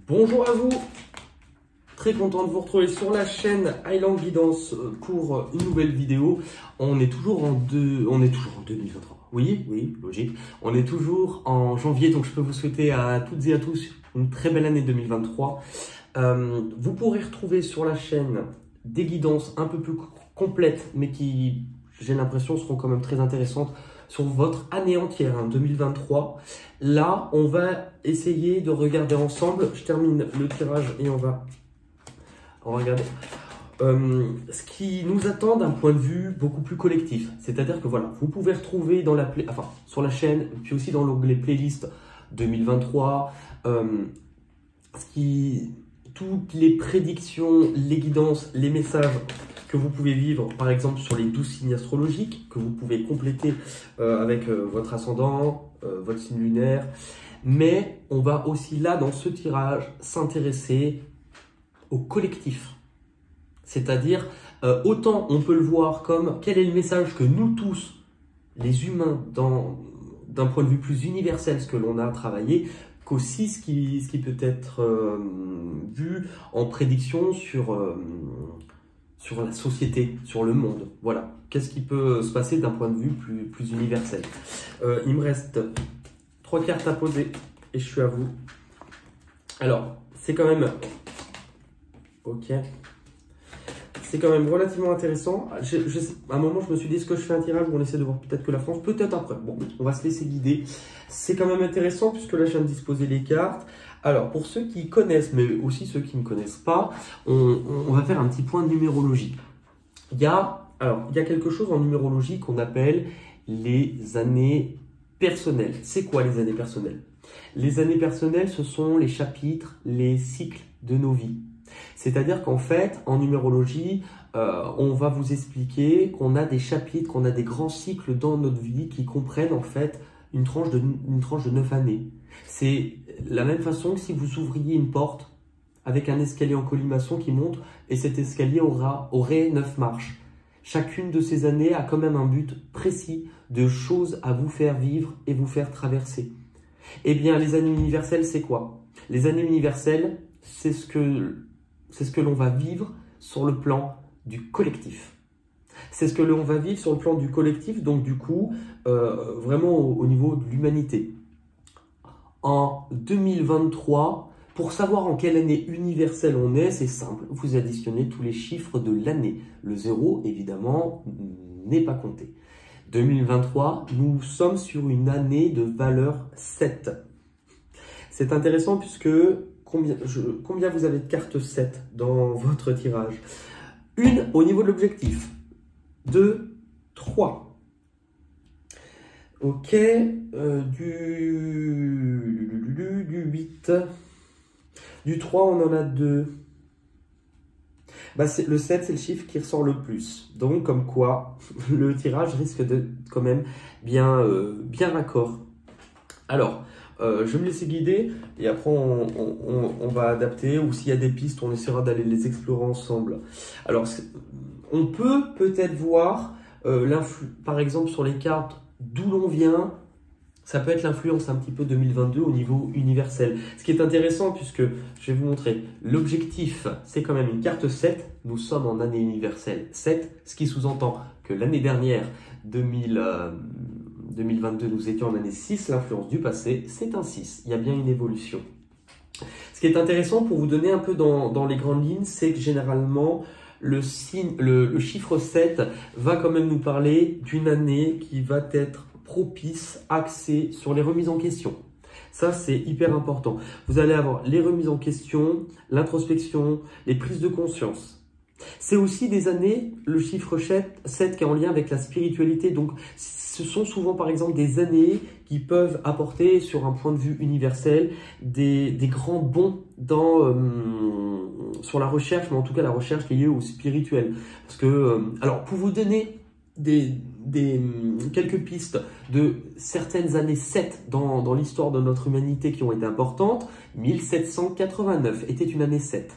Bonjour à vous, très content de vous retrouver sur la chaîne Highland Guidance pour une nouvelle vidéo. On est toujours en 2023, oui, logique. On est toujours en janvier, donc je peux vous souhaiter à toutes et à tous une très belle année 2023. Vous pourrez retrouver sur la chaîne des guidances un peu plus complètes, mais qui, j'ai l'impression, seront quand même très intéressantes sur votre année entière, 2023. Là, on va essayer de regarder ensemble. Je termine le tirage et on va regarder ce qui nous attend d'un point de vue beaucoup plus collectif. C'est-à-dire que voilà, vous pouvez retrouver dans sur la chaîne, puis aussi dans l'onglet playlist 2023, toutes les prédictions, les guidances, les messages que vous pouvez vivre, par exemple sur les 12 signes astrologiques, que vous pouvez compléter avec votre ascendant, votre signe lunaire. Mais on va aussi là, dans ce tirage, s'intéresser au collectif. C'est-à-dire, autant on peut le voir comme quel est le message que nous tous, les humains, d'un point de vue plus universel, ce que l'on a travaillé, qu'aussi ce qui peut être vu en prédiction sur la société, sur le monde. Voilà, qu'est-ce qui peut se passer d'un point de vue plus universel. Il me reste 3 cartes à poser et je suis à vous. Alors, c'est quand même... Ok. C'est quand même relativement intéressant. À un moment, je me suis dit, est-ce que je fais un tirage où on essaie de voir peut-être que la France, peut-être après. Bon, on va se laisser guider. C'est quand même intéressant puisque là, je viens de disposer les cartes. Alors, pour ceux qui connaissent, mais aussi ceux qui ne connaissent pas, on va faire un petit point de numérologie. Il y a quelque chose en numérologie qu'on appelle les années personnelles. C'est quoi les années personnelles? Les années personnelles, ce sont les chapitres, les cycles de nos vies. C'est-à-dire qu'en fait, en numérologie, on va vous expliquer qu'on a des chapitres, qu'on a des grands cycles dans notre vie qui comprennent en fait une tranche de 9 années. C'est la même façon que si vous ouvriez une porte avec un escalier en colimaçon qui monte et cet escalier aurait 9 marches. Chacune de ces années a quand même un but précis de choses à vous faire vivre et vous faire traverser. Eh bien, les années universelles, c'est quoi? Les années universelles, c'est ce que l'on va vivre sur le plan du collectif. C'est ce que l'on va vivre sur le plan du collectif, donc du coup, vraiment au niveau de l'humanité. En 2023, pour savoir en quelle année universelle on est, c'est simple, vous additionnez tous les chiffres de l'année. Le 0, évidemment, n'est pas compté. 2023, nous sommes sur une année de valeur 7. C'est intéressant puisque combien vous avez de cartes 7 dans votre tirage? 1 au niveau de l'objectif. 2, 3. Ok, du 8. Du 3, on en a 2. Bah, le 7, c'est le chiffre qui ressort le plus. Donc, comme quoi, le tirage risque de quand même bien raccord. Alors, je vais me laisser guider et après on va adapter, ou s'il y a des pistes, on essaiera d'aller les explorer ensemble. Alors, on peut peut-être voir par exemple sur les cartes d'où l'on vient. Ça peut être l'influence un petit peu 2022 au niveau universel. Ce qui est intéressant puisque, je vais vous montrer, l'objectif, c'est quand même une carte 7. Nous sommes en année universelle 7, ce qui sous-entend que l'année dernière, 2022, nous étions en année 6. L'influence du passé, c'est un 6. Il y a bien une évolution. Ce qui est intéressant pour vous donner un peu dans les grandes lignes, c'est que généralement, le chiffre 7 va quand même nous parler d'une année qui va être propice, axée sur les remises en question. Ça, c'est hyper important. Vous allez avoir les remises en question, l'introspection, les prises de conscience. C'est aussi des années, le chiffre 7 qui est en lien avec la spiritualité. Donc, ce sont souvent, par exemple, des années qui peuvent apporter, sur un point de vue universel, des grands bonds sur la recherche, mais en tout cas la recherche liée au spirituel. Parce que, alors, pour vous donner quelques pistes de certaines années 7 dans l'histoire de notre humanité qui ont été importantes, 1789 était une année 7.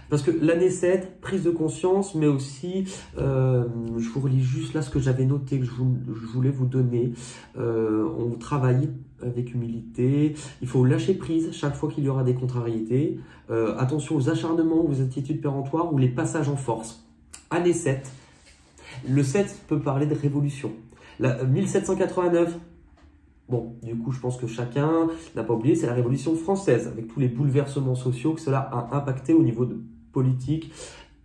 Parce que l'année 7, prise de conscience, mais aussi, je vous relis juste là ce que j'avais noté, que je voulais vous donner. On travaille avec humilité, il faut lâcher prise chaque fois qu'il y aura des contrariétés. Attention aux acharnements, aux attitudes péremptoires ou les passages en force. Année 7, le 7 peut parler de révolution. 1789, bon, du coup, je pense que chacun n'a pas oublié, c'est la Révolution française, avec tous les bouleversements sociaux que cela a impacté au niveau de politique.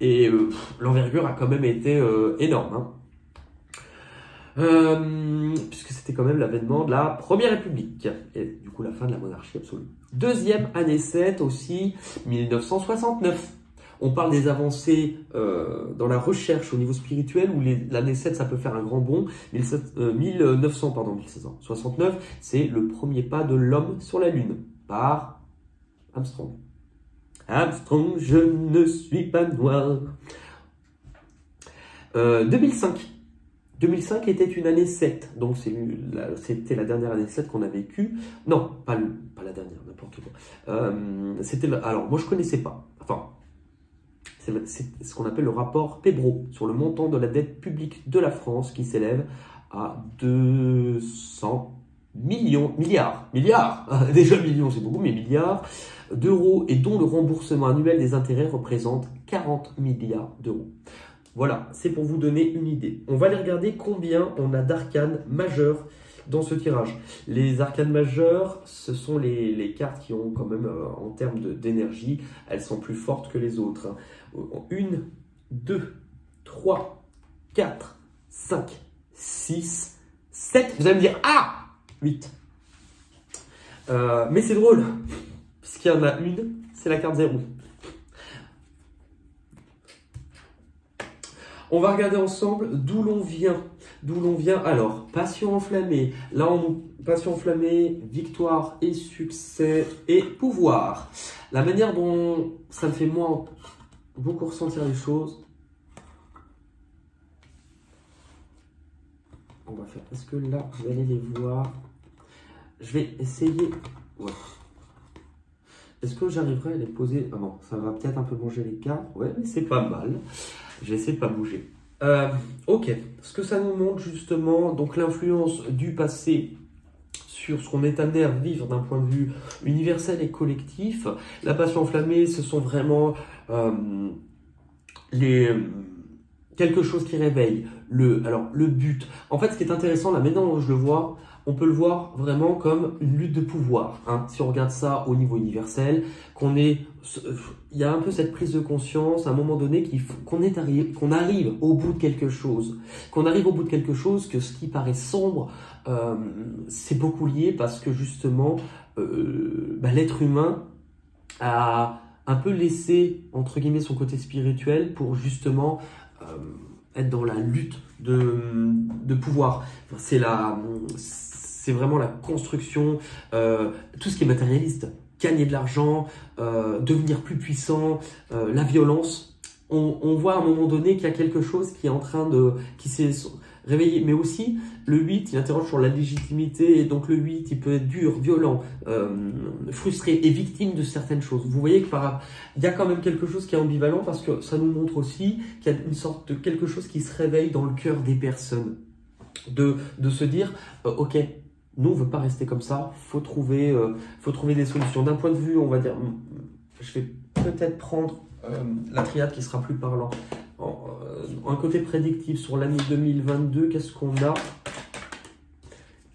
Et l'envergure a quand même été énorme. Puisque c'était quand même l'avènement de la Première République. Et du coup, la fin de la monarchie absolue. Deuxième année 7 aussi, 1969. On parle des avancées dans la recherche au niveau spirituel, où l'année 7, ça peut faire un grand bond. 1769, c'est le premier pas de l'homme sur la Lune, par Armstrong. Armstrong, je ne suis pas noir. 2005. 2005 était une année 7, donc c'était la dernière année 7 qu'on a vécue. Non, pas la dernière, n'importe quoi. Alors, moi je connaissais pas. Enfin, c'est ce qu'on appelle le rapport Pébro sur le montant de la dette publique de la France qui s'élève à 200 milliards, déjà millions c'est beaucoup, mais milliards d'euros et dont le remboursement annuel des intérêts représente 40 milliards d'euros. Voilà, c'est pour vous donner une idée. On va aller regarder combien on a d'arcanes majeures dans ce tirage. Les arcanes majeures, ce sont les cartes qui ont quand même, en termes d'énergie, elles sont plus fortes que les autres. 1, 2, 3, 4, 5, 6, 7. Vous allez me dire, ah, 8. Mais c'est drôle, puisqu'il y en a une, c'est la carte 0. On va regarder ensemble d'où l'on vient. D'où l'on vient. Alors, passion enflammée. Là, passion enflammée, victoire et succès et pouvoir. La manière dont ça me fait moi beaucoup ressentir les choses. On va faire. Est-ce que là, vous allez les voir? Je vais essayer. Ouais. Est-ce que j'arriverai à les poser? Ah non, ça va peut-être un peu manger les cartes. Ouais, mais c'est pas mal. J'essaie de pas bouger. Ok, ce que ça nous montre justement, donc l'influence du passé sur ce qu'on est amené à vivre d'un point de vue universel et collectif. La passion enflammée, ce sont vraiment quelque chose qui réveille le but. En fait, ce qui est intéressant, là maintenant où je le vois, on peut le voir vraiment comme une lutte de pouvoir. Si on regarde ça au niveau universel, il y a un peu cette prise de conscience à un moment donné qu'on arrive au bout de quelque chose. Que ce qui paraît sombre, c'est beaucoup lié parce que justement, l'être humain a un peu laissé, entre guillemets, son côté spirituel pour justement être dans la lutte de pouvoir. C'est vraiment la construction, tout ce qui est matérialiste, gagner de l'argent, devenir plus puissant, la violence. On voit à un moment donné qu'il y a quelque chose qui est en train qui s'est réveillé. Mais aussi, le 8, il interroge sur la légitimité. Et donc le 8, il peut être dur, violent, frustré et victime de certaines choses. Vous voyez que il y a quand même quelque chose qui est ambivalent parce que ça nous montre aussi qu'il y a une sorte de quelque chose qui se réveille dans le cœur des personnes. De se dire, ok, nous on ne veut pas rester comme ça, faut trouver des solutions. D'un point de vue, on va dire, je vais peut-être prendre la triade qui sera plus parlant. Un côté prédictif sur l'année 2022, qu'est-ce qu'on a?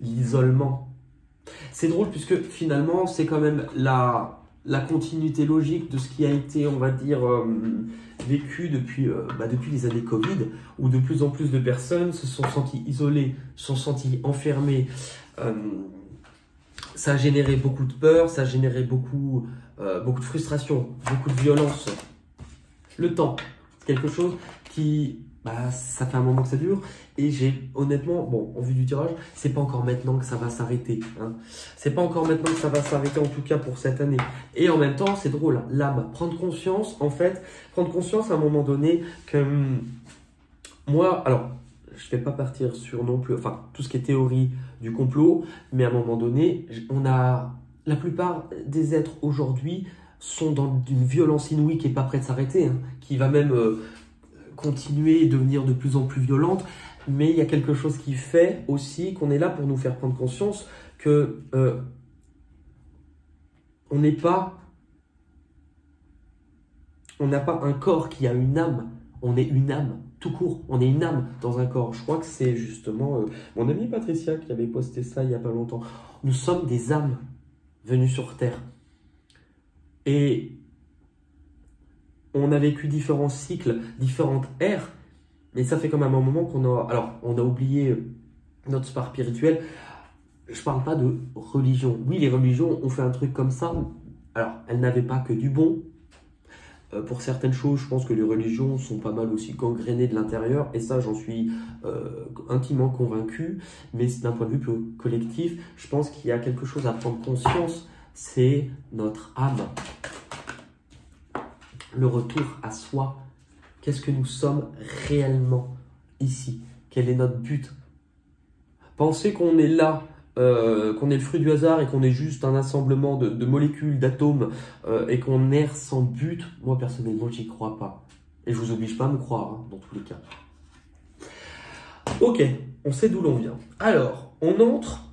L'isolement. C'est drôle puisque finalement, c'est quand même la continuité logique de ce qui a été, on va dire, vécu depuis les années Covid, où de plus en plus de personnes se sont senties isolées, se sont senties enfermées. Ça a généré beaucoup de peur, ça a généré beaucoup de frustration, beaucoup de violence. Le temps, c'est quelque chose qui, ça fait un moment que ça dure. Et honnêtement, en vue du tirage, c'est pas encore maintenant que ça va s'arrêter. C'est pas encore maintenant que ça va s'arrêter, en tout cas pour cette année. Et en même temps, c'est drôle, l'âme, prendre conscience à un moment donné que moi, alors, je vais pas partir sur non plus, tout ce qui est théorie du complot, mais à un moment donné, la plupart des êtres aujourd'hui sont dans une violence inouïe qui n'est pas prête de s'arrêter, hein, qui va même continuer et devenir de plus en plus violente. Mais il y a quelque chose qui fait aussi qu'on est là pour nous faire prendre conscience que on n'a pas un corps qui a une âme. On est une âme, tout court. On est une âme dans un corps. Je crois que c'est justement mon amie Patricia qui avait posté ça il n'y a pas longtemps. Nous sommes des âmes venues sur Terre. Et on a vécu différents cycles, différentes ères. Mais ça fait quand même un moment qu'on a... Alors, on a oublié notre part spirituelle. Je ne parle pas de religion. Oui, les religions ont fait un truc comme ça. Alors, elles n'avaient pas que du bon. Pour certaines choses, je pense que les religions sont pas mal aussi gangrénées de l'intérieur. Et ça, j'en suis intimement convaincu. Mais d'un point de vue plus collectif, je pense qu'il y a quelque chose à prendre conscience. C'est notre âme. Le retour à soi. Qu'est-ce que nous sommes réellement ici? Quel est notre but? Penser qu'on est là, qu'on est le fruit du hasard et qu'on est juste un assemblement de molécules, d'atomes et qu'on erre sans but, moi personnellement, j'y crois pas. Et je vous oblige pas à me croire, hein, dans tous les cas. Ok, on sait d'où l'on vient. Alors, on entre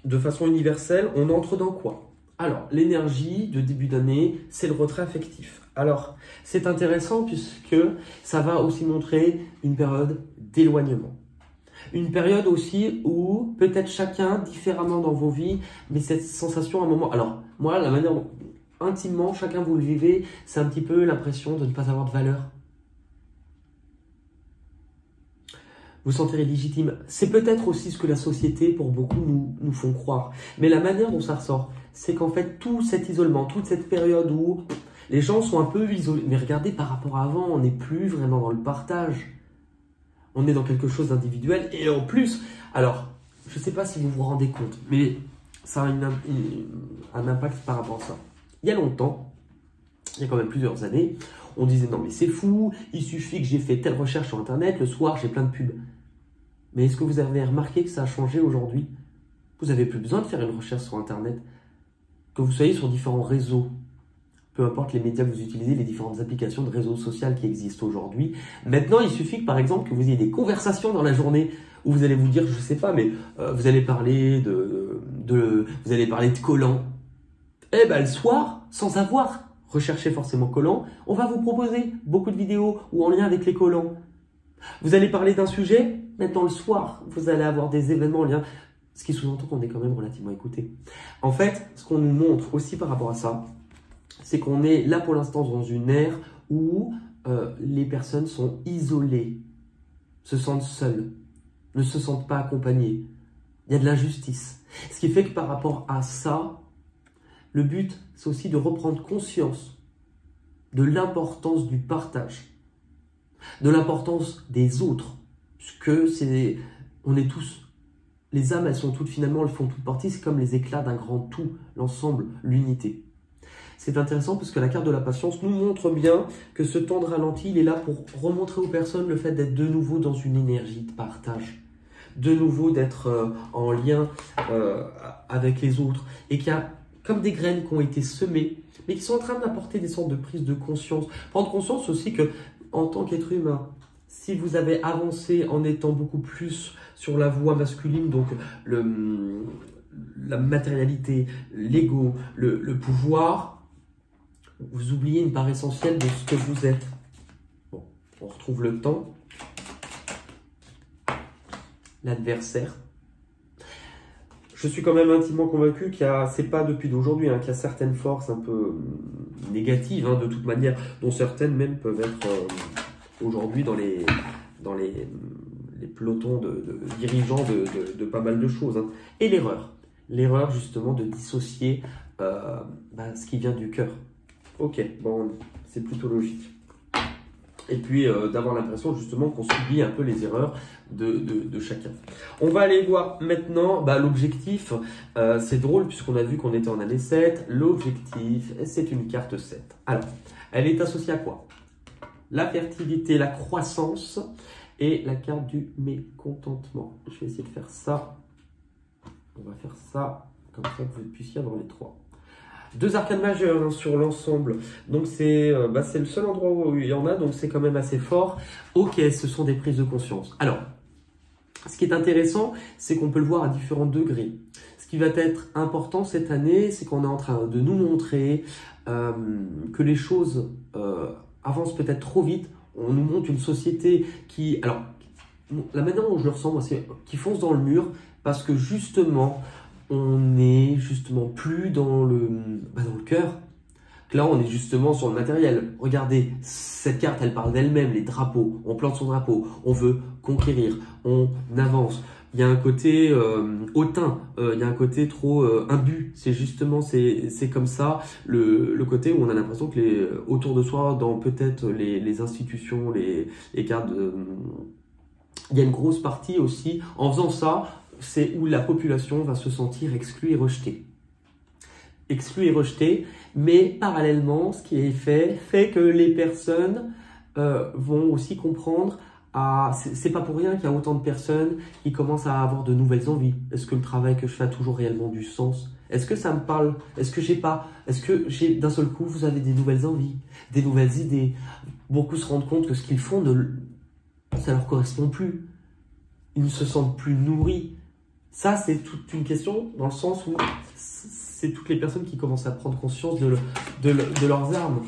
de façon universelle, on entre dans quoi? Alors, l'énergie de début d'année, c'est le retrait affectif. Alors, c'est intéressant puisque ça va aussi montrer une période d'éloignement. Une période aussi où peut-être chacun différemment dans vos vies, mais cette sensation à un moment... Alors, moi, la manière dont intimement chacun vous le vivez, c'est un petit peu l'impression de ne pas avoir de valeur. Vous sentirez légitime. C'est peut-être aussi ce que la société, pour beaucoup, nous font croire. Mais la manière dont ça ressort, c'est qu'en fait, tout cet isolement, toute cette période où les gens sont un peu isolés. Mais regardez, par rapport à avant, on n'est plus vraiment dans le partage. On est dans quelque chose d'individuel. Et en plus, alors, je ne sais pas si vous vous rendez compte, mais ça a un impact par rapport à ça. Il y a longtemps, il y a quand même plusieurs années, on disait non mais c'est fou, il suffit que j'ai fait telle recherche sur Internet, le soir j'ai plein de pubs. Mais est-ce que vous avez remarqué que ça a changé aujourd'hui? Vous n'avez plus besoin de faire une recherche sur Internet. Que vous soyez sur différents réseaux, peu importe les médias que vous utilisez, les différentes applications de réseaux sociaux qui existent aujourd'hui. Maintenant, il suffit que, par exemple, que vous ayez des conversations dans la journée où vous allez vous dire, je ne sais pas, mais vous allez parler vous allez parler de Koh-Lanta. Eh ben, le soir, sans avoir recherché forcément Koh-Lanta, on va vous proposer beaucoup de vidéos ou en lien avec les Koh-Lanta. Vous allez parler d'un sujet, maintenant le soir, vous allez avoir des événements en lien, ce qui sous-entend qu'on est quand même relativement écouté. En fait, ce qu'on nous montre aussi par rapport à ça, c'est qu'on est là pour l'instant dans une ère où les personnes sont isolées, se sentent seules, ne se sentent pas accompagnées. Il y a de l'injustice. Ce qui fait que par rapport à ça, le but, c'est aussi de reprendre conscience de l'importance du partage, de l'importance des autres, puisque on est tous, les âmes, elles sont toutes finalement, elles font toutes partie, c'est comme les éclats d'un grand tout, l'ensemble, l'unité. C'est intéressant parce que la carte de la patience nous montre bien que ce temps de ralenti, il est là pour remontrer aux personnes le fait d'être de nouveau dans une énergie de partage, de nouveau d'être en lien avec les autres, et qu'il y a comme des graines qui ont été semées, mais qui sont en train d'apporter des sortes de prise de conscience. Prendre conscience aussi que, en tant qu'être humain, si vous avez avancé en étant beaucoup plus sur la voie masculine, donc la matérialité, l'ego, le pouvoir, vous oubliez une part essentielle de ce que vous êtes. Bon, on retrouve le temps, l'adversaire. Je suis quand même intimement convaincu c'est pas depuis d'aujourd'hui, qu'il y a certaines forces un peu négatives, de toute manière, dont certaines même peuvent être aujourd'hui dans les pelotons de dirigeants de pas mal de choses. Et l'erreur justement de dissocier ce qui vient du cœur. Ok, bon, c'est plutôt logique. Et puis d'avoir l'impression justement qu'on subit un peu les erreurs de chacun. On va aller voir maintenant l'objectif. C'est drôle puisqu'on a vu qu'on était en année 7. L'objectif, c'est une carte 7. Alors, elle est associée à quoi? La fertilité, la croissance et la carte du mécontentement. Je vais essayer de faire ça. On va faire ça, comme ça que vous puissiez avoir les trois. 2 arcanes majeures hein, sur l'ensemble. Donc c'est le seul endroit où il y en a, donc c'est quand même assez fort. Ok, ce sont des prises de conscience. Alors, ce qui est intéressant, c'est qu'on peut le voir à différents degrés. Ce qui va être important cette année, c'est qu'on est en train de nous montrer que les choses avancent peut-être trop vite. On nous montre une société qui... Alors, la manière dont je le ressens, moi, c'est qui fonce dans le mur parce que justement, on n'est justement plus dans le cœur. Là, on est justement sur le matériel. Regardez, cette carte, elle parle d'elle-même, les drapeaux. On plante son drapeau, on veut conquérir, on avance. Il y a un côté hautain, il y a un côté trop imbu. C'est justement, c'est comme ça, le côté où on a l'impression que autour de soi, dans peut-être les institutions, les cartes, il y a une grosse partie aussi, en faisant ça, c'est où la population va se sentir exclue et rejetée. Exclue et rejetée, mais parallèlement, ce qui est fait que les personnes vont aussi comprendre. C'est pas pour rien qu'il y a autant de personnes qui commencent à avoir de nouvelles envies. Est-ce que le travail que je fais a toujours réellement du sens? Est-ce que ça me parle? Est-ce que j'ai d'un seul coup, vous avez des nouvelles envies, des nouvelles idées? Beaucoup se rendent compte que ce qu'ils font, ça leur correspond plus. Ils ne se sentent plus nourris. Ça, c'est toute une question dans le sens où c'est toutes les personnes qui commencent à prendre conscience de leurs armes,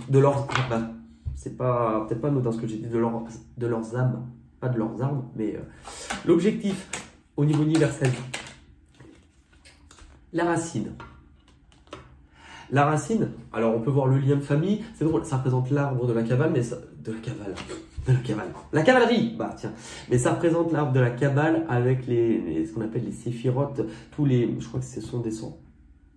c'est peut-être pas anodin ce que j'ai dit, de leurs âmes, pas de leurs armes, mais l'objectif au niveau universel. La racine. La racine, alors on peut voir le lien de famille, c'est drôle, ça représente l'arbre de la cabale, mais la cavalerie, bah tiens, mais ça représente l'arbre de la cabale avec ce qu'on appelle les séphirotes, je crois que ce sont des sangs.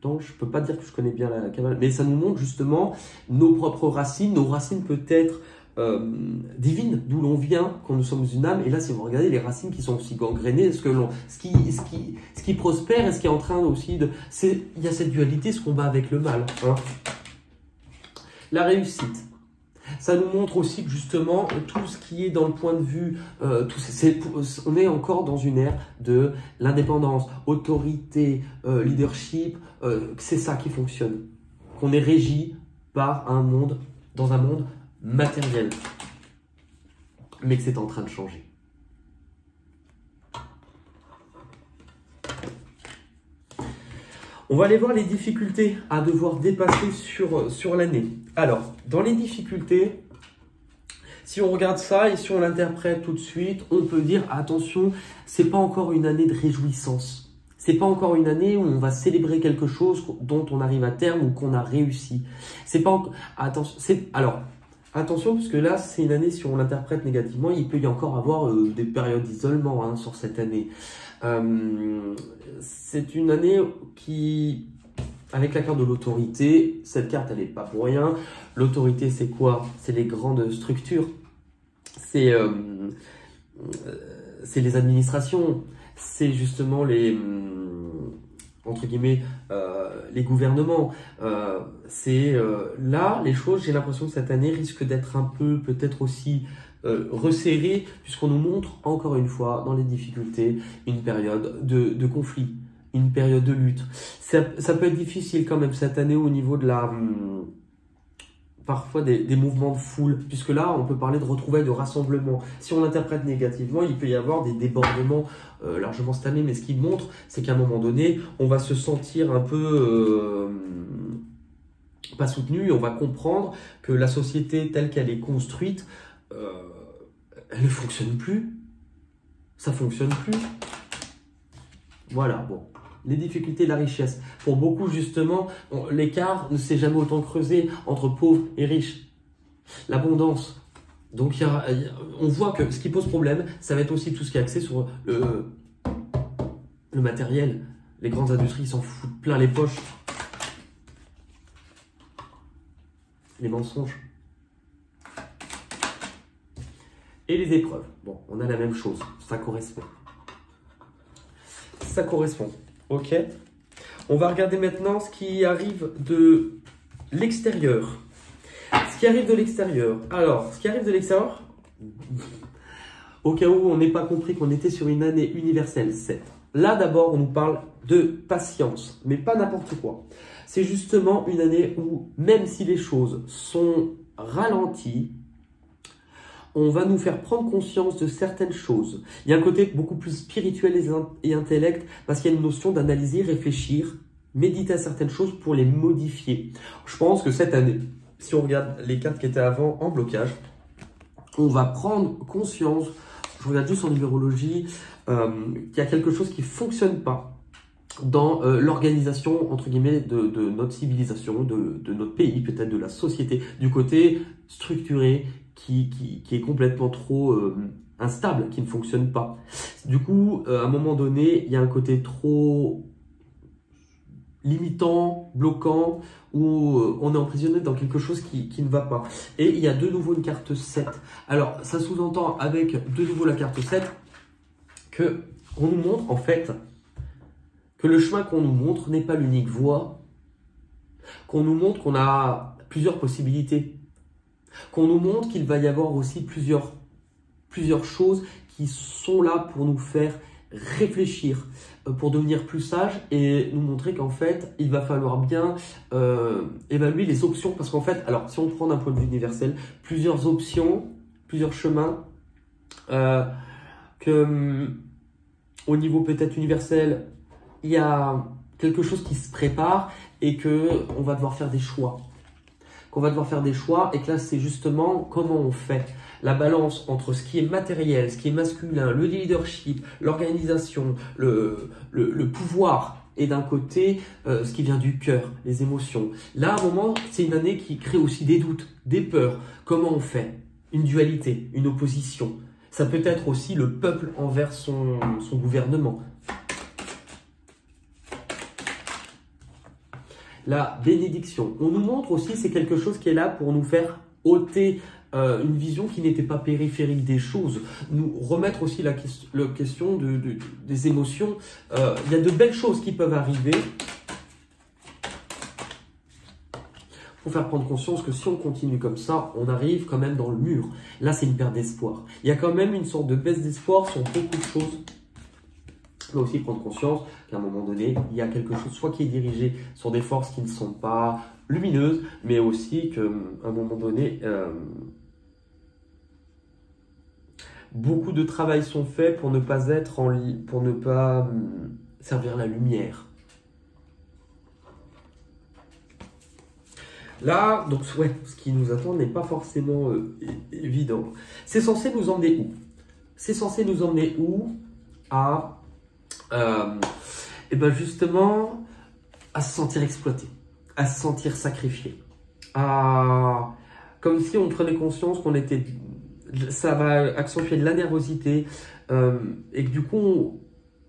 Donc, je ne peux pas dire que je connais bien la cabale, mais ça nous montre justement nos propres racines, nos racines peut-être divines, d'où l'on vient, quand nous sommes une âme. Et là, si vous regardez les racines qui sont aussi gangrénées, ce qui prospère et ce qui est en train aussi de... Il y a cette dualité, ce combat avec le mal. Hein. La réussite. Ça nous montre aussi que justement, tout ce qui est dans le point de vue, on est encore dans une ère de l'indépendance, autorité, leadership, c'est ça qui fonctionne. Qu'on est régi par dans un monde matériel, mais que c'est en train de changer. On va aller voir les difficultés à devoir dépasser sur l'année. Alors, dans les difficultés, si on regarde ça et si on l'interprète tout de suite, on peut dire attention, c'est pas encore une année de réjouissance. C'est pas encore une année où on va célébrer quelque chose dont on arrive à terme ou qu'on a réussi. C'est pas attention parce que là, c'est une année, si on l'interprète négativement, il peut y encore avoir des périodes d'isolement sur cette année. C'est une année qui, avec la carte de l'autorité, cette carte elle n'est pas pour rien. L'autorité c'est quoi? C'est les grandes structures, c'est les administrations, c'est justement entre guillemets les gouvernements. Là les choses, j'ai l'impression que cette année risque d'être un peu peut-être aussi resserré, puisqu'on nous montre encore une fois dans les difficultés une période de conflit, une période de lutte. Ça peut être difficile quand même cette année au niveau de parfois des mouvements de foule, puisque là on peut parler de retrouvailles, de rassemblement. Si on l'interprète négativement, il peut y avoir des débordements largement cette année, mais ce qui montre, c'est qu'à un moment donné, on va se sentir un peu pas soutenu, et on va comprendre que la société telle qu'elle est construite, elle ne fonctionne plus. Ça ne fonctionne plus. Voilà, bon. Les difficultés de la richesse. Pour beaucoup, justement, l'écart ne s'est jamais autant creusé entre pauvres et riches. L'abondance. Donc, on voit que ce qui pose problème, ça va être aussi tout ce qui est axé sur le matériel. Les grandes industries s'en foutent plein les poches. Les mensonges. Et les épreuves. Bon, on a la même chose. Ça correspond. Ça correspond. Ok. On va regarder maintenant ce qui arrive de l'extérieur. Ce qui arrive de l'extérieur. Alors, ce qui arrive de l'extérieur, au cas où on n'ait pas compris qu'on était sur une année universelle 7. Là, d'abord, on nous parle de patience, mais pas n'importe quoi. C'est justement une année où, même si les choses sont ralenties, on va nous faire prendre conscience de certaines choses. Il y a un côté beaucoup plus spirituel et intellect parce qu'il y a une notion d'analyser, réfléchir, méditer à certaines choses pour les modifier. Je pense que cette année, si on regarde les cartes qui étaient avant en blocage, on va prendre conscience, je regarde juste en numérologie, qu'il y a quelque chose qui ne fonctionne pas dans l'organisation, entre guillemets, de notre civilisation, de notre pays, peut-être de la société, du côté structuré, qui est complètement trop instable, qui ne fonctionne pas. Du coup, à un moment donné, il y a un côté trop limitant, bloquant, où on est emprisonné dans quelque chose qui ne va pas. Et il y a de nouveau une carte 7. Alors, ça sous-entend avec de nouveau la carte 7 qu'on nous montre en fait que le chemin qu'on nous montre n'est pas l'unique voie, qu'on nous montre qu'on a plusieurs possibilités, qu'on nous montre qu'il va y avoir aussi plusieurs choses qui sont là pour nous faire réfléchir, pour devenir plus sage et nous montrer qu'en fait, il va falloir bien évaluer les options. Parce qu'en fait, alors si on prend d'un point de vue universel, plusieurs options, plusieurs chemins, au niveau peut-être universel, il y a quelque chose qui se prépare et qu'on va devoir faire des choix. Qu'on va devoir faire des choix et que là, c'est justement comment on fait. La balance entre ce qui est matériel, ce qui est masculin, le leadership, l'organisation, le pouvoir et d'un côté, ce qui vient du cœur, les émotions. Là, à un moment, c'est une année qui crée aussi des doutes, des peurs. Comment on fait? Une dualité, une opposition. Ça peut être aussi le peuple envers son gouvernement. La bénédiction. On nous montre aussi, c'est quelque chose qui est là pour nous faire ôter une vision qui n'était pas périphérique des choses, nous remettre aussi la question des émotions. Il y a de belles choses qui peuvent arriver. Il faut faire prendre conscience que si on continue comme ça, on arrive quand même dans le mur. Là, c'est une perte d'espoir. Il y a quand même une sorte de baisse d'espoir sur beaucoup de choses. Il faut aussi prendre conscience qu'à un moment donné, il y a quelque chose soit qui est dirigé sur des forces qui ne sont pas lumineuses, mais aussi qu'à un moment donné, beaucoup de travail sont faits pour ne pas être pour ne pas servir la lumière. Là, donc ouais, ce qui nous attend n'est pas forcément évident. C'est censé nous emmener où? C'est censé nous emmener où? À et ben justement à se sentir exploité, à se sentir sacrifié, comme si on prenait conscience qu'on était, ça va accentuer de la nervosité et que du coup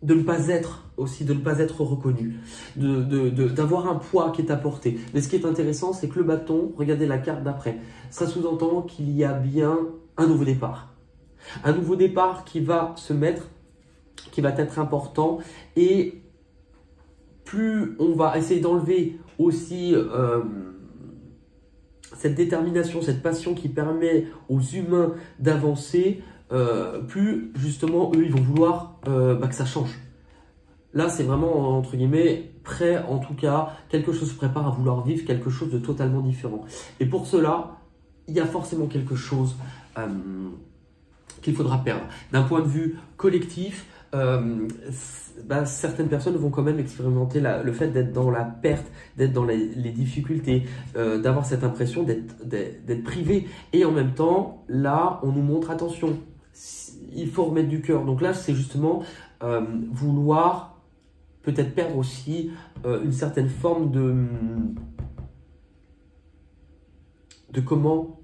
de ne pas être reconnu, d'avoir un poids qui est apporté. Mais ce qui est intéressant, c'est que le bâton, regardez la carte d'après, ça sous-entend qu'il y a bien un nouveau départ qui va se mettre, qui va être important, et plus on va essayer d'enlever aussi cette détermination, cette passion qui permet aux humains d'avancer, plus justement eux ils vont vouloir que ça change. Là c'est vraiment entre guillemets prêt, en tout cas quelque chose se prépare à vouloir vivre quelque chose de totalement différent. Et pour cela, il y a forcément quelque chose qu'il faudra perdre. D'un point de vue collectif, certaines personnes vont quand même expérimenter le fait d'être dans la perte, d'être dans les difficultés, d'avoir cette impression d'être privé. Et en même temps, là, on nous montre attention, il faut remettre du cœur. Donc là, c'est justement vouloir peut-être perdre aussi une certaine forme de comment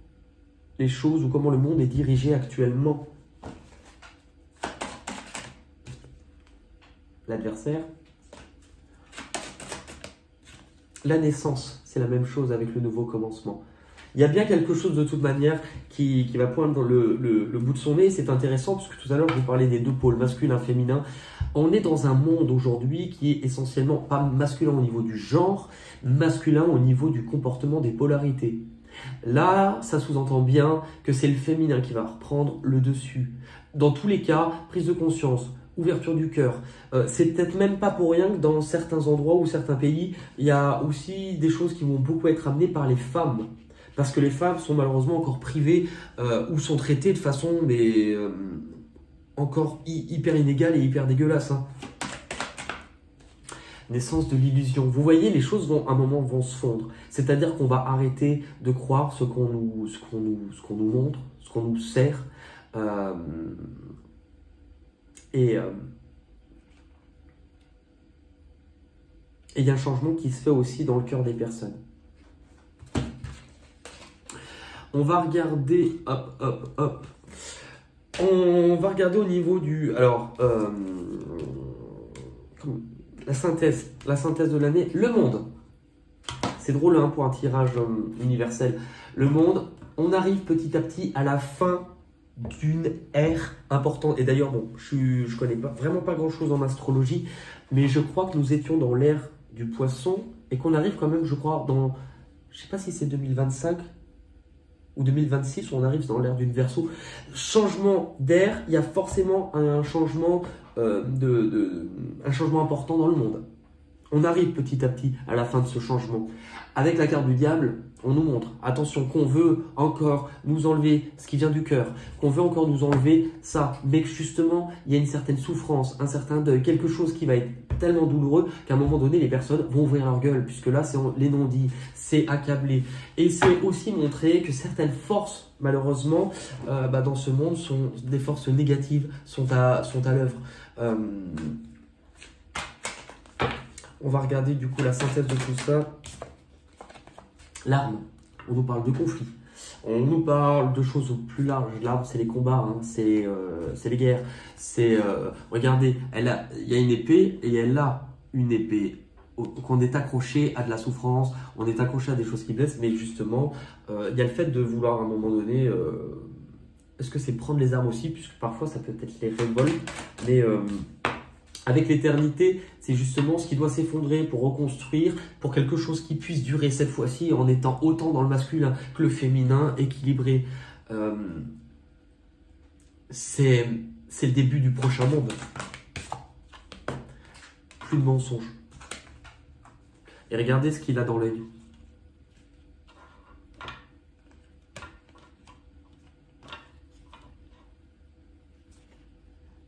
les choses ou comment le monde est dirigé actuellement. L'adversaire. La naissance, c'est la même chose avec le nouveau commencement. Il y a bien quelque chose de toute manière qui va poindre le bout de son nez. C'est intéressant parce que tout à l'heure, je vous parlais des deux pôles, masculin, féminin. On est dans un monde aujourd'hui qui est essentiellement pas masculin au niveau du genre, masculin au niveau du comportement des polarités. Là, ça sous-entend bien que c'est le féminin qui va reprendre le dessus. Dans tous les cas, prise de conscience, ouverture du cœur. C'est peut-être même pas pour rien que dans certains endroits ou certains pays, il y a aussi des choses qui vont beaucoup être amenées par les femmes. Parce que les femmes sont malheureusement encore privées ou sont traitées de façon encore hyper inégale et hyper dégueulasse. Hein. Naissance de l'illusion. Vous voyez, les choses vont à un moment vont se fondre. C'est-à-dire qu'on va arrêter de croire ce qu'on nous montre, ce qu'on nous sert. Et il y a un changement qui se fait aussi dans le cœur des personnes. On va regarder, hop. On va regarder au niveau du, alors, la synthèse de l'année, le monde. C'est drôle hein, pour un tirage universel. Le monde, on arrive petit à petit à la fin d'une ère importante. Et d'ailleurs, bon, je connais vraiment pas grand-chose en astrologie, mais je crois que nous étions dans l'ère du poisson et qu'on arrive quand même, je crois, dans, je sais pas si c'est 2025 ou 2026, où on arrive dans l'ère d'une Verseau. Changement d'ère, il y a forcément un changement, un changement important dans le monde. On arrive petit à petit à la fin de ce changement. Avec la carte du diable, on nous montre, attention, qu'on veut encore nous enlever ce qui vient du cœur, qu'on veut encore nous enlever ça, mais que justement, il y a une certaine souffrance, un certain deuil, quelque chose qui va être tellement douloureux qu'à un moment donné, les personnes vont ouvrir leur gueule, puisque là, c'est les non-dits, c'est accablé. Et c'est aussi montrer que certaines forces, malheureusement, dans ce monde, sont des forces négatives, sont à l'œuvre. On va regarder du coup la synthèse de tout ça. L'arme, on nous parle de conflit. On nous parle de choses plus larges. L'arme, c'est les combats, hein. C'est les guerres. Regardez, il y a une épée et elle a une épée. Qu'on est accroché à de la souffrance, on est accroché à des choses qui blessent, mais justement, il y a le fait de vouloir à un moment donné. Est-ce que c'est prendre les armes aussi, puisque parfois ça peut être les révoltes, mais avec l'éternité, c'est justement ce qui doit s'effondrer pour reconstruire, pour quelque chose qui puisse durer cette fois-ci en étant autant dans le masculin que le féminin, équilibré. C'est le début du prochain monde. Plus de mensonges. Et regardez ce qu'il a dans l'œil.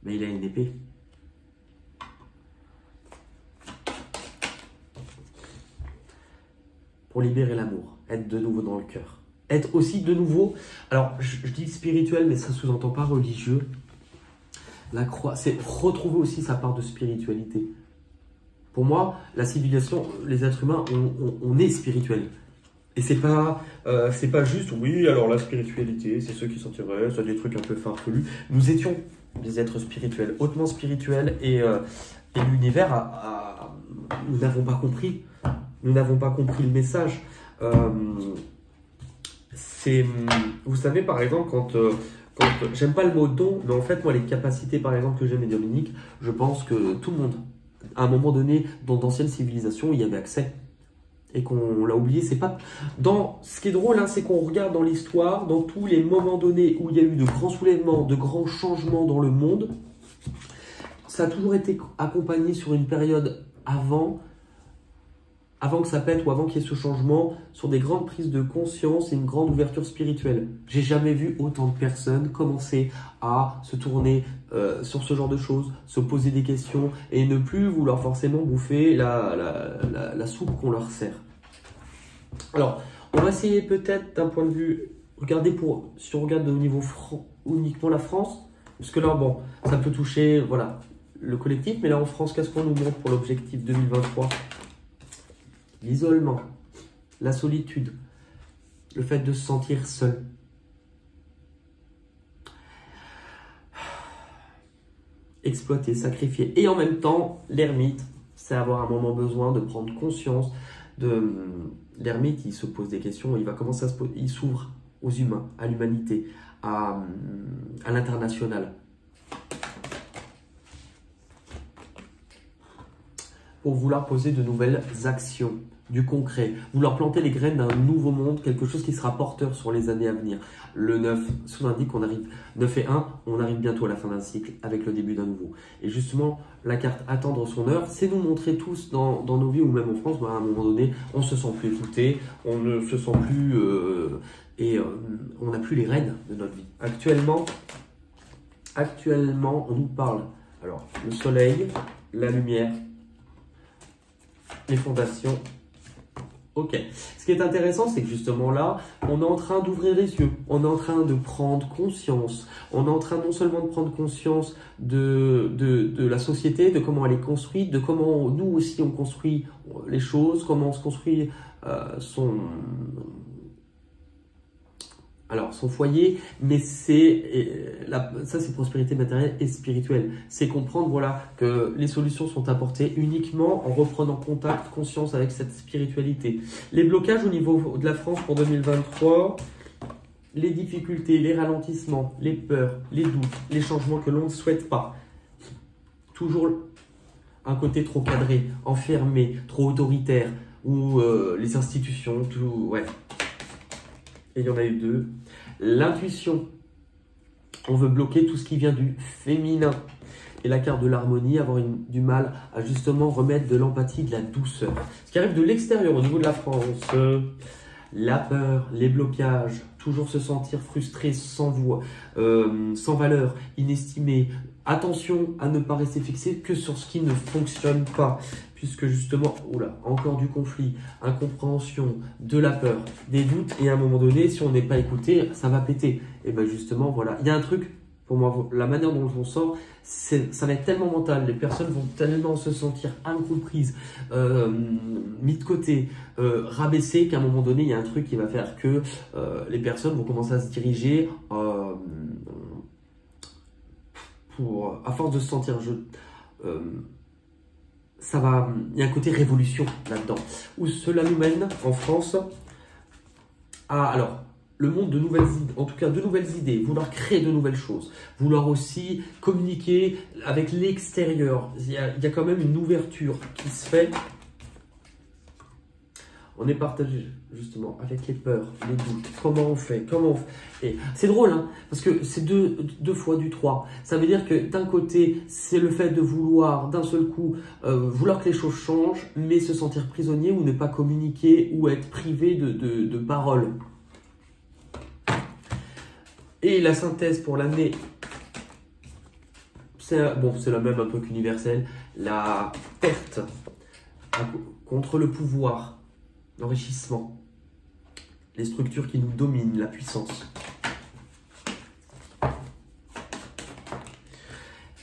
Mais il a une épée. Pour libérer l'amour, être de nouveau dans le cœur. Être aussi de nouveau, alors je dis spirituel, mais ça ne sous-entend pas religieux. La croix, c'est retrouver aussi sa part de spiritualité. Pour moi, la civilisation, les êtres humains, on est spirituel. Et c'est pas juste, oui, alors la spiritualité, c'est ceux qui s'intéressent à des trucs un peu farfelus. Nous étions des êtres spirituels, hautement spirituels, et l'univers nous n'avons pas compris. Nous n'avons pas compris le message. Vous savez, par exemple, quand j'aime pas le mot don, mais en fait, moi, les capacités, par exemple, que j'ai médiumniques, je pense que tout le monde, à un moment donné, dans d'anciennes civilisations, il y avait accès. Et qu'on l'a oublié, c'est pas... Ce qui est drôle, hein, c'est qu'on regarde dans l'histoire, dans tous les moments donnés où il y a eu de grands soulèvements, de grands changements dans le monde, ça a toujours été accompagné sur une période avant que ça pète ou avant qu'il y ait ce changement, sur des grandes prises de conscience et une grande ouverture spirituelle. J'ai jamais vu autant de personnes commencer à se tourner sur ce genre de choses, se poser des questions et ne plus vouloir forcément bouffer la soupe qu'on leur sert. Alors, on va essayer peut-être d'un point de vue, si on regarde au niveau uniquement la France, parce que là, bon, ça peut toucher, voilà, le collectif, mais là en France, qu'est-ce qu'on nous montre pour l'objectif 2023 ? L'isolement, la solitude, le fait de se sentir seul. Exploiter, sacrifier. Et en même temps, l'ermite, c'est avoir un moment besoin de prendre conscience. L'ermite, il se pose des questions, il va commencer il s'ouvre aux humains, à l'humanité, à l'international. pour vouloir poser de nouvelles actions, du concret, vouloir planter les graines d'un nouveau monde, quelque chose qui sera porteur sur les années à venir. Le 9, ça indique qu'on arrive 9 et 1, on arrive bientôt à la fin d'un cycle avec le début d'un nouveau. Et justement, la carte attendre son heure, c'est nous montrer tous dans nos vies ou même en France, à un moment donné, on se sent plus écouté, on ne se sent plus on n'a plus les rênes de notre vie. Actuellement, on nous parle, alors, le soleil, la lumière, les fondations. Ok. Ce qui est intéressant, c'est que justement là, on est en train d'ouvrir les yeux. On est en train de prendre conscience. On est en train non seulement de prendre conscience de la société, de comment elle est construite, de comment nous aussi on construit les choses, comment on se construit son foyer, mais ça c'est prospérité matérielle et spirituelle. C'est comprendre voilà, que les solutions sont apportées uniquement en reprenant contact, conscience avec cette spiritualité. Les blocages au niveau de la France pour 2023, les difficultés, les ralentissements, les peurs, les doutes, les changements que l'on ne souhaite pas. Toujours un côté trop cadré, enfermé, trop autoritaire, ou les institutions, tout, ouais. Et il y en a eu deux. L'intuition. On veut bloquer tout ce qui vient du féminin. Et la carte de l'harmonie, avoir du mal à justement remettre de l'empathie, de la douceur. Ce qui arrive de l'extérieur au niveau de la France. La peur, les blocages, toujours se sentir frustré, sans voix, sans valeur, inestimé. Attention à ne pas rester fixé que sur ce qui ne fonctionne pas. Puisque justement, oula, encore du conflit, incompréhension, de la peur, des doutes. Et à un moment donné, si on n'est pas écouté, ça va péter. Et bien justement, voilà. Il y a un truc, pour moi, la manière dont on sort, ça va être tellement mental. Les personnes vont tellement se sentir incomprises, mis de côté, rabaissées, qu'à un moment donné, il y a un truc qui va faire que les personnes vont commencer à se diriger à force de se sentir il y a un côté révolution là-dedans, où cela nous mène en France à le monde de nouvelles idées, en tout cas de nouvelles idées, vouloir créer de nouvelles choses, vouloir aussi communiquer avec l'extérieur. Il y a quand même une ouverture qui se fait. On est partagé justement avec les peurs, les doutes, comment on fait. Et c'est drôle, hein, parce que c'est deux fois du 3. Ça veut dire que d'un côté, c'est le fait de vouloir d'un seul coup, vouloir que les choses changent, mais se sentir prisonnier ou ne pas communiquer ou être privé de paroles. Et la synthèse pour l'année, c'est la même un peu qu'universelle, la perte contre le pouvoir, l'enrichissement, les structures qui nous dominent, la puissance.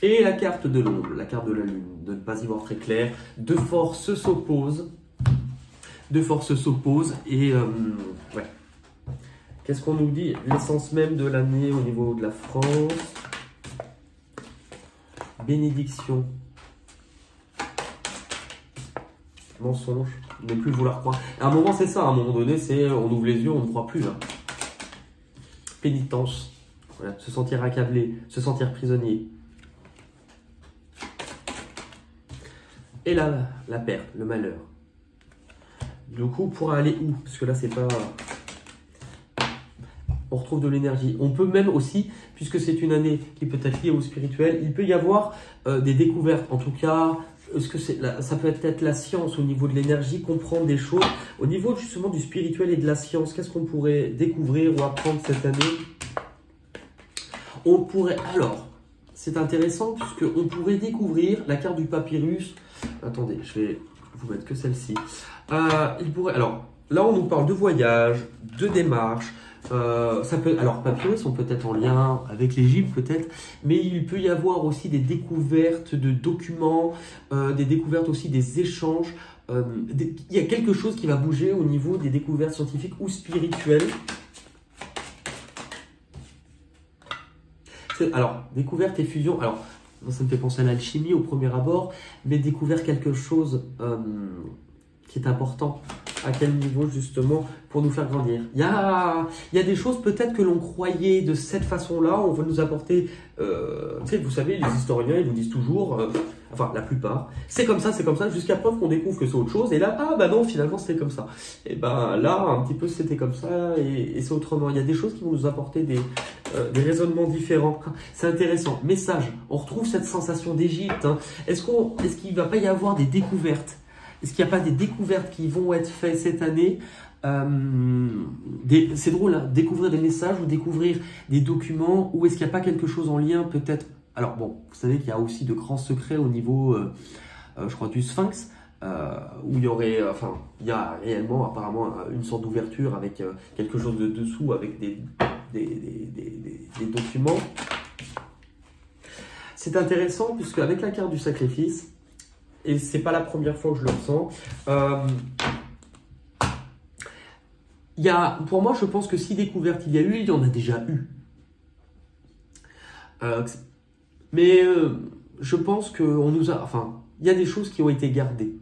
Et la carte de l'ombre, la carte de la lune, de ne pas y voir très clair. Deux forces s'opposent. Et ouais. Qu'est-ce qu'on nous dit? L'essence même de l'année au niveau de la France. Bénédiction. Mensonge. Ne plus vouloir croire. À un moment, c'est ça. À un moment donné, on ouvre les yeux, on ne croit plus. Là. Pénitence. Voilà. Se sentir accablé, se sentir prisonnier. Et là, la perte, le malheur. Du coup, pour aller où? Parce que là, c'est pas... On retrouve de l'énergie. On peut même aussi, puisque c'est une année qui peut être liée au spirituel, il peut y avoir des découvertes. En tout cas, ça peut être la science au niveau de l'énergie, comprendre des choses. Au niveau justement du spirituel et de la science, qu'est-ce qu'on pourrait découvrir ou apprendre cette année? On pourrait... Alors, c'est intéressant puisqu'on pourrait découvrir la carte du papyrus. Attendez, je vais vous mettre que celle-ci. Alors, là, on nous parle de voyage, de démarche. Papyrus sont peut-être en lien avec l'Égypte, peut-être, mais il peut y avoir aussi des découvertes de documents, des découvertes aussi des échanges. Il y a quelque chose qui va bouger au niveau des découvertes scientifiques ou spirituelles. Alors, découverte et fusion. Alors, ça me fait penser à l'alchimie au premier abord, mais découvrir quelque chose qui est important. À quel niveau justement pour nous faire grandir. Il y a des choses peut-être que l'on croyait de cette façon-là, on veut nous apporter, vous savez, les historiens ils vous disent toujours, enfin la plupart, c'est comme ça, jusqu'à preuve qu'on découvre que c'est autre chose, et là, ah bah non, finalement c'était comme ça. Et ben là, un petit peu c'était comme ça, et c'est autrement. Il y a des choses qui vont nous apporter des raisonnements différents. C'est intéressant. Message, on retrouve cette sensation d'Égypte. Hein. Est-ce qu'il ne va pas y avoir des découvertes? Est-ce qu'il n'y a pas des découvertes qui vont être faites cette année? C'est drôle, hein, découvrir des messages ou découvrir des documents, ou est-ce qu'il n'y a pas quelque chose en lien peut-être? Alors bon, vous savez qu'il y a aussi de grands secrets au niveau, je crois, du Sphinx, où il y aurait, il y a réellement apparemment une sorte d'ouverture avec quelque chose de dessous, avec des documents. C'est intéressant puisque avec la carte du sacrifice, et c'est pas la première fois que je le ressens, pour moi, je pense que si découverte il y a eu, il y en a déjà eu. Je pense qu'on nous a, il y a des choses qui ont été gardées.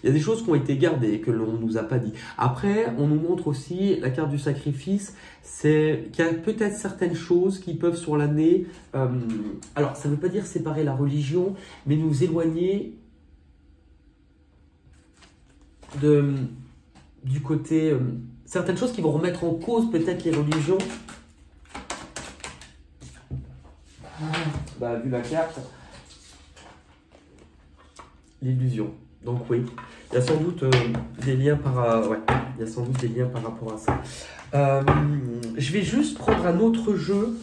Il y a des choses qui ont été gardées et que l'on ne nous a pas dit. Après, on nous montre aussi la carte du sacrifice, c'est qu'il y a peut-être certaines choses qui peuvent sur l'année, alors ça ne veut pas dire séparer la religion, mais nous éloigner du côté, certaines choses qui vont remettre en cause peut-être les religions. Vu la carte, l'illusion. Donc oui, il y a sans doute des liens il y a sans doute des liens par rapport à ça. Je vais juste prendre un autre jeu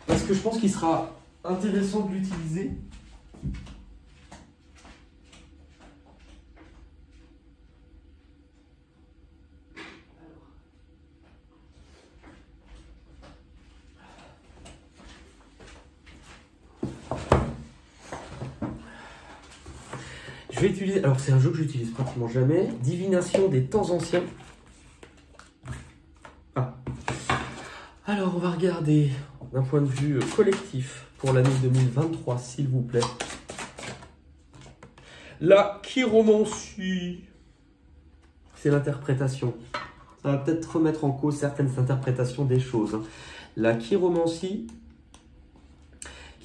parce que je pense qu'il sera intéressant de l'utiliser. Je vais utiliser, alors c'est un jeu que j'utilise pratiquement jamais, Divination des temps anciens. Alors on va regarder d'un point de vue collectif pour l'année 2023, s'il vous plaît. La chiromancie, c'est l'interprétation. Ça va peut-être remettre en cause certaines interprétations des choses. Hein. La chiromancie.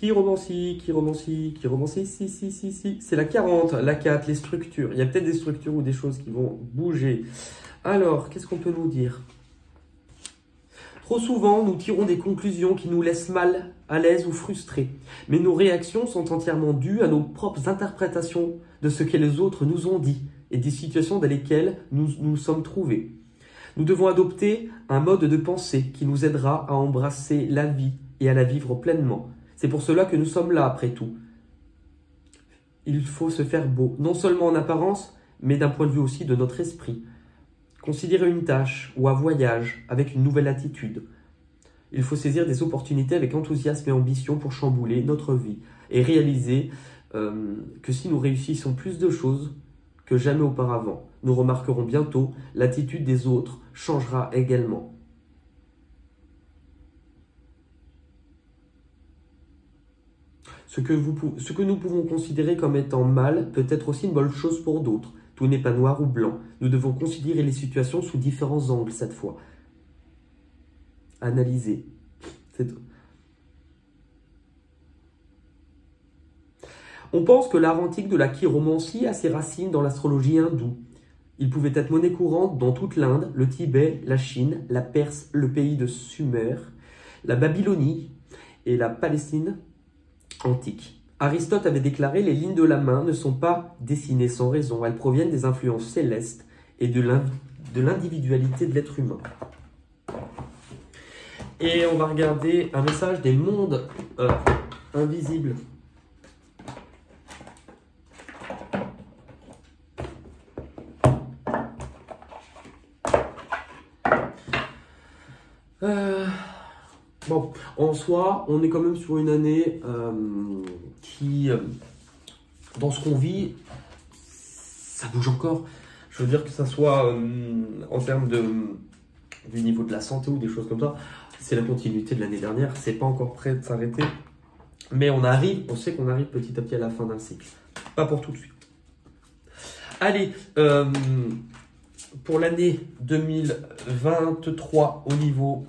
Chiromancie, si. C'est la 40, la 4, les structures. Il y a peut-être des structures ou des choses qui vont bouger. Alors, qu'est-ce qu'on peut nous dire? Trop souvent, nous tirons des conclusions qui nous laissent mal à l'aise ou frustrés. Mais nos réactions sont entièrement dues à nos propres interprétations de ce que les autres nous ont dit et des situations dans lesquelles nous nous sommes trouvés. Nous devons adopter un mode de pensée qui nous aidera à embrasser la vie et à la vivre pleinement. C'est pour cela que nous sommes là, après tout. Il faut se faire beau, non seulement en apparence, mais d'un point de vue aussi de notre esprit. Considérer une tâche ou un voyage avec une nouvelle attitude. Il faut saisir des opportunités avec enthousiasme et ambition pour chambouler notre vie et réaliser que si nous réussissons plus de choses que jamais auparavant, nous remarquerons bientôt l'attitude des autres changera également. Ce que nous pouvons considérer comme étant mal peut être aussi une bonne chose pour d'autres. Tout n'est pas noir ou blanc. Nous devons considérer les situations sous différents angles cette fois. Analyser. On pense que l'art antique de la chiromancie a ses racines dans l'astrologie hindoue. Il pouvait être monnaie courante dans toute l'Inde, le Tibet, la Chine, la Perse, le pays de Sumer, la Babylonie et la Palestine antique. Aristote avait déclaré « Les lignes de la main ne sont pas dessinées sans raison, elles proviennent des influences célestes et de l'individualité de l'être humain. » Et on va regarder un message des mondes invisibles. Bon, en soi, on est quand même sur une année qui, dans ce qu'on vit, ça bouge encore. Je veux dire que ça soit en termes du niveau de la santé ou des choses comme ça, c'est la continuité de l'année dernière. C'est pas encore prêt de s'arrêter, mais on sait qu'on arrive petit à petit à la fin d'un cycle. Pas pour tout de suite. Allez, pour l'année 2023 au niveau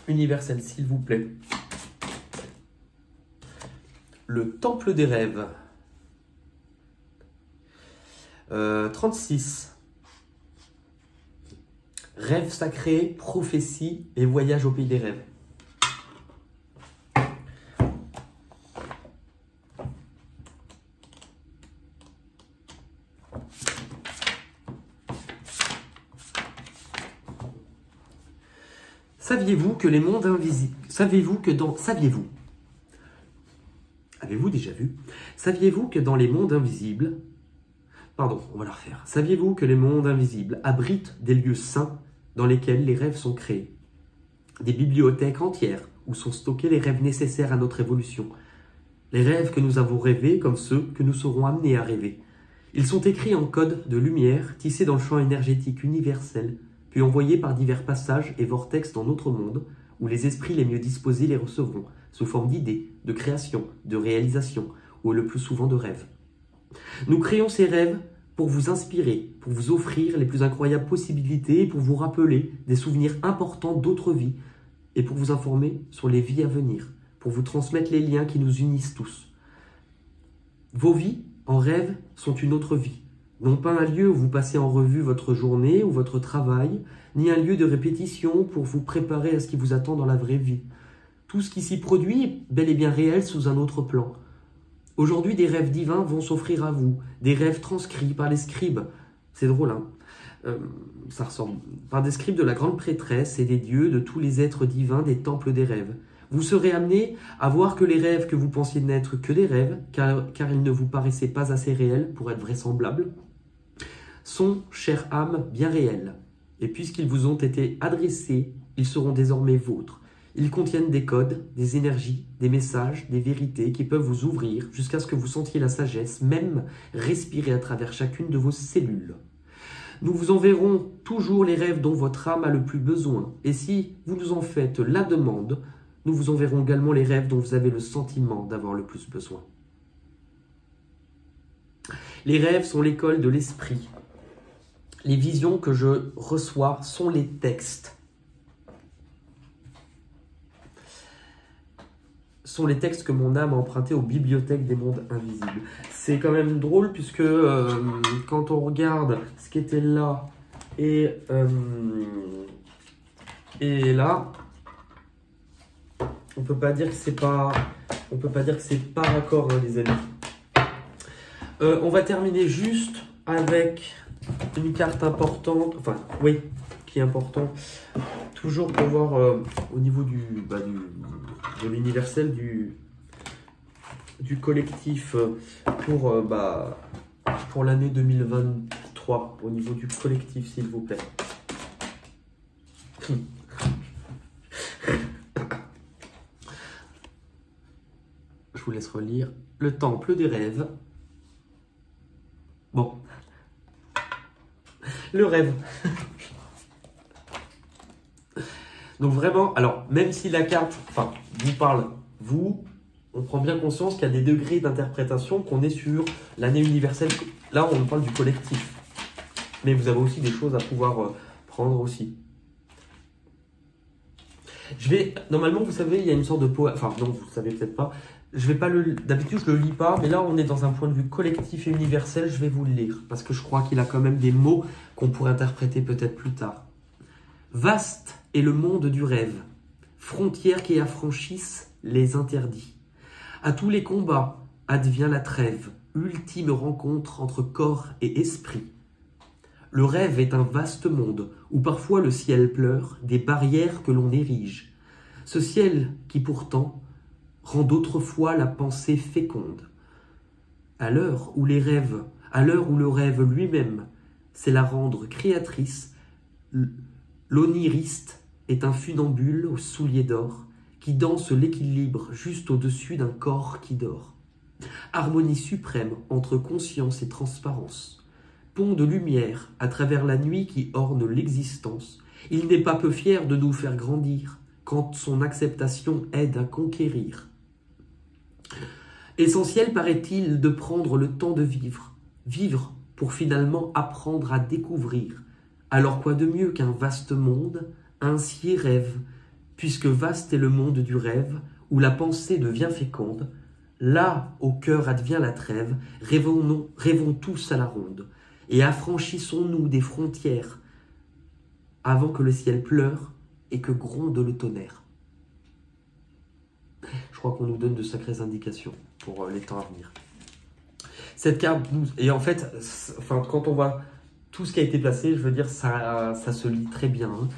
universel, s'il vous plaît. Le temple des rêves. 36. Rêve sacré, prophétie et voyage au pays des rêves. Saviez-vous que les mondes invisibles... Saviez-vous que dans... Saviez-vous Avez-vous déjà vu? Saviez-vous que dans les mondes invisibles... Pardon, on va la refaire. Saviez-vous que les mondes invisibles abritent des lieux saints dans lesquels les rêves sont créés? Des bibliothèques entières où sont stockés les rêves nécessaires à notre évolution. Les rêves que nous avons rêvés comme ceux que nous serons amenés à rêver. Ils sont écrits en code de lumière, tissés dans le champ énergétique universel, puis envoyés par divers passages et vortex dans notre monde, où les esprits les mieux disposés les recevront, sous forme d'idées, de création, de réalisation, ou le plus souvent de rêves. Nous créons ces rêves pour vous inspirer, pour vous offrir les plus incroyables possibilités, pour vous rappeler des souvenirs importants d'autres vies, et pour vous informer sur les vies à venir, pour vous transmettre les liens qui nous unissent tous. Vos vies en rêve sont une autre vie, non pas un lieu où vous passez en revue votre journée ou votre travail, ni un lieu de répétition pour vous préparer à ce qui vous attend dans la vraie vie. Tout ce qui s'y produit est bel et bien réel sous un autre plan. Aujourd'hui, des rêves divins vont s'offrir à vous, des rêves transcrits par les scribes. C'est drôle, hein, ça ressemble. Par des scribes de la grande prêtresse et des dieux, de tous les êtres divins des temples des rêves. Vous serez amenés à voir que les rêves que vous pensiez n'être que des rêves, car ils ne vous paraissaient pas assez réels pour être vraisemblables, sont, chère âme, bien réels. Et puisqu'ils vous ont été adressés, ils seront désormais vôtres. Ils contiennent des codes, des énergies, des messages, des vérités qui peuvent vous ouvrir jusqu'à ce que vous sentiez la sagesse, même respirer à travers chacune de vos cellules. Nous vous enverrons toujours les rêves dont votre âme a le plus besoin. Et si vous nous en faites la demande, nous vous enverrons également les rêves dont vous avez le sentiment d'avoir le plus besoin. Les rêves sont l'école de l'esprit. Les visions que je reçois sont les textes. Sont les textes que mon âme a empruntés aux bibliothèques des mondes invisibles. C'est quand même drôle puisque quand on regarde ce qui était là et là, on peut pas dire que c'est pas, raccord, hein, les amis. On va terminer juste avec une carte importante, enfin oui, qui est important. Toujours pour voir au niveau de l'universel, du collectif pour l'année 2023, au niveau du collectif, s'il vous plaît. Je vous laisse relire. Le temple des rêves. Bon. Le rêve. Donc vraiment, alors même si la carte, vous parle, on prend bien conscience qu'il y a des degrés d'interprétation, qu'on est sur l'année universelle. Là, on parle du collectif. Mais vous avez aussi des choses à pouvoir prendre aussi. Normalement, vous savez, il y a une sorte de poème, non, vous ne savez peut-être pas. D'habitude, je le lis pas, mais là, on est dans un point de vue collectif et universel. Je vais vous le lire parce que je crois qu'il a quand même des mots qu'on pourrait interpréter peut-être plus tard. Vaste est le monde du rêve, frontières qui affranchissent les interdits. À tous les combats advient la trêve, ultime rencontre entre corps et esprit. Le rêve est un vaste monde où parfois le ciel pleure des barrières que l'on érige. Ce ciel qui pourtant rend d'autrefois la pensée féconde. À l'heure où le rêve lui-même sait la rendre créatrice, l'oniriste est un funambule aux souliers d'or qui danse l'équilibre juste au-dessus d'un corps qui dort. Harmonie suprême entre conscience et transparence. Pont de lumière à travers la nuit qui orne l'existence. Il n'est pas peu fier de nous faire grandir quand son acceptation aide à conquérir. Essentiel paraît-il de prendre le temps de vivre. Vivre pour finalement apprendre à découvrir. Alors quoi de mieux qu'un vaste monde, ainsi rêve, puisque vaste est le monde du rêve, où la pensée devient féconde, là, au cœur advient la trêve, rêvons tous à la ronde, et affranchissons-nous des frontières, avant que le ciel pleure et que gronde le tonnerre. Je crois qu'on nous donne de sacrées indications pour les temps à venir. Cette carte, et en fait, quand on voit tout ce qui a été placé, je veux dire, ça se lit très bien. Hein.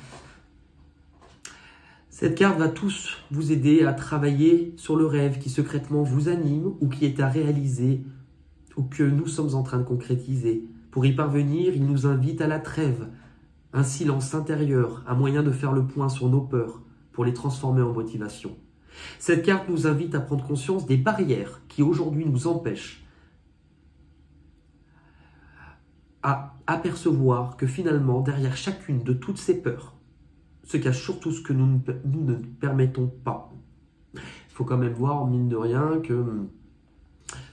Cette carte va tous vous aider à travailler sur le rêve qui secrètement vous anime ou qui est à réaliser ou que nous sommes en train de concrétiser. Pour y parvenir, il nous invite à la trêve, un silence intérieur, un moyen de faire le point sur nos peurs pour les transformer en motivation. Cette carte nous invite à prendre conscience des barrières qui aujourd'hui nous empêchent à apercevoir que finalement, derrière chacune de toutes ces peurs, se cache surtout ce que nous ne permettons pas. Il faut quand même voir, mine de rien, que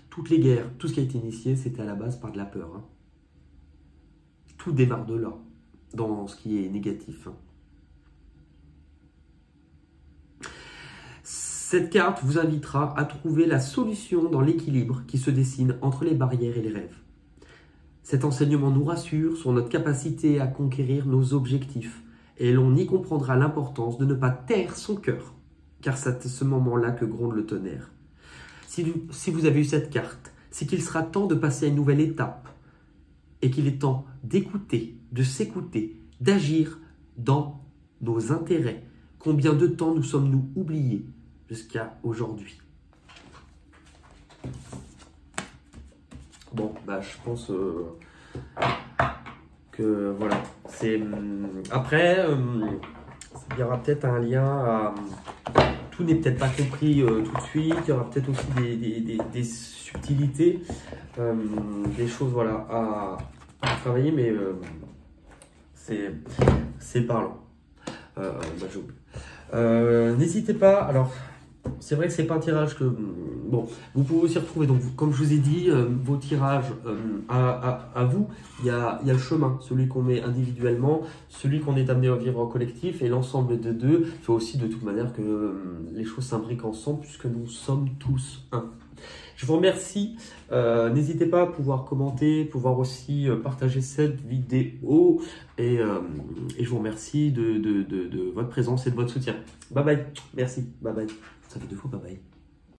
toutes les guerres, tout ce qui a été initié, c'était à la base par de la peur. Hein. Tout démarre de là, dans ce qui est négatif. Hein. Cette carte vous invitera à trouver la solution dans l'équilibre qui se dessine entre les barrières et les rêves. Cet enseignement nous rassure sur notre capacité à conquérir nos objectifs et l'on y comprendra l'importance de ne pas taire son cœur, car c'est à ce moment-là que gronde le tonnerre. Si vous avez eu cette carte, c'est qu'il sera temps de passer à une nouvelle étape et qu'il est temps d'écouter, de s'écouter, d'agir dans nos intérêts. Combien de temps nous sommes-nous oubliés jusqu'à aujourd'hui? Bon, je pense que voilà. Après, il y aura peut-être un lien à... Tout n'est peut-être pas compris tout de suite. Il y aura peut-être aussi des subtilités, des choses voilà, à travailler, mais c'est parlant. N'hésitez pas. Alors, c'est vrai que c'est pas un tirage que... Bon, vous pouvez aussi retrouver, donc, comme je vous ai dit, vos tirages à vous. Il y a le chemin, celui qu'on met individuellement, celui qu'on est amené à vivre en collectif et l'ensemble des deux. Il faut aussi de toute manière que les choses s'imbriquent ensemble puisque nous sommes tous un. Je vous remercie. N'hésitez pas à pouvoir commenter, pouvoir aussi partager cette vidéo. Et je vous remercie de votre présence et de votre soutien. Bye bye. Merci. Bye bye. Ça fait 2 fois bye bye.